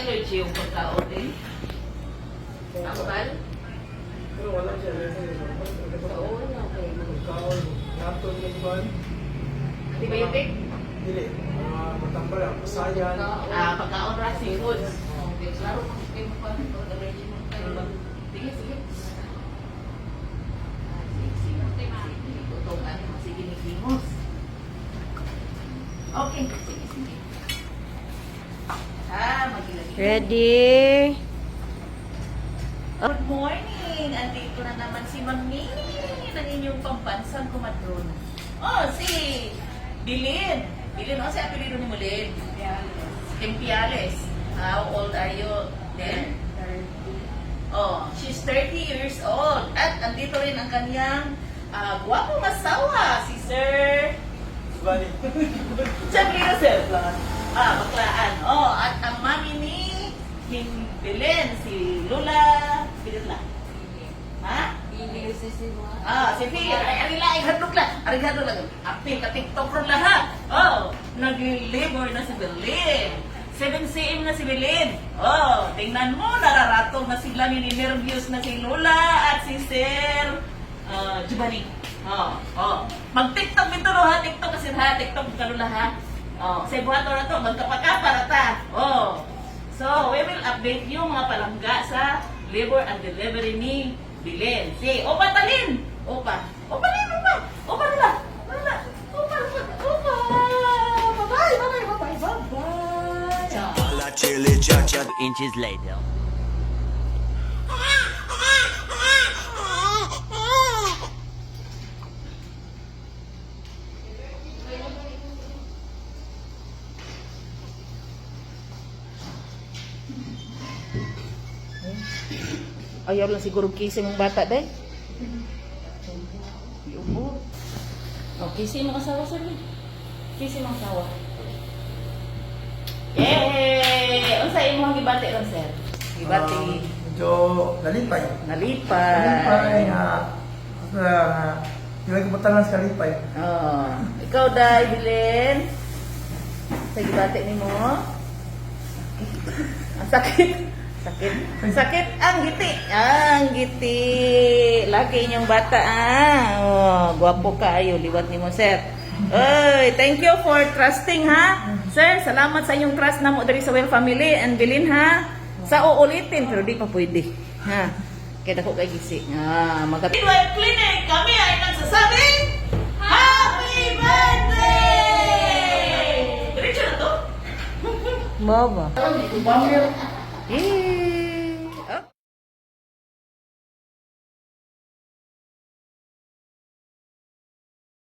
allergy yung pagkaon din. Tambal? Pero wala siya. Kaon na kayo. Kaon. Laptop na iban. Antibiotic? Dili. Matambal ang pasayan. Pagkaon ra, seafood. Klaro kung kayo mo pa, allergy mo kayo. Sige, sige. Sige, tutungan. Sige, nikimos. Okay, sige, sige. Magilagay. Ready? Good morning! Andito na naman si Mami ng inyong pambansang kumadron. Oh, si Bilin. Bilin, ano si apelido ni Mulin? Tempiales. How old are you then? 30. Oh, she's 30 years old. At andito rin ang kanyang gwapong asawa, si Sir... Bali. Siyempre na, Sir. Baklaan. Oh, at ang mami ni Belen, si Lola, Bilit lang. Ha? Si Fia. Ay, hadlok lang. Hadlok lang. Apil ka TikTok ron lahat. Oh, nag-labor na si Belen. 7 cm na si Belen. Oh, tingnan mo, nararatong na sila, nini-nervous na si Lola at si Sir Giovanni. Mag-TikTok ito no ha, TikTok kasi ha, TikTok ka Lola ha. Sa buhato na to, magkapaka para ta. So, we will update yung mga palangga sa labor and delivery ni Bilen. Si Opa Talin! Opa! Opa Talin! Opa! Opa nila! Opa! Opa! Opa! Bye-bye! Bye-bye! Bye-bye! Bye-bye! Chili cha-cha 2 inches later. Ayaw lang siguro kisi mong bata, day. Iubo. Kisi mong asawa, sir. Kisi mong asawa. Yay! Unsa imong gibati ron, sir? Gibati. Medyo nalipay. Nalipay. Nalipay nga. Yung nagkabutangan sa kalipay. Ikaw, day, Bilen. Sa gibati ni mo. Ang sakit. Sakit. Sakit ang giti. Ang giti. Laki inyong bata gwapo ka ayo liwat nimo sir. Oy, thank you for trusting ha. Sir, salamat sa inyong trust namo diri sa Well Family and Bilin ha. Sa uulitin pero di pa pwede. Ha. Kaya dako kay gisi. Well Clinic, kami ay nagsasabing Happy birthday! Diretso na to? Baba. Eh.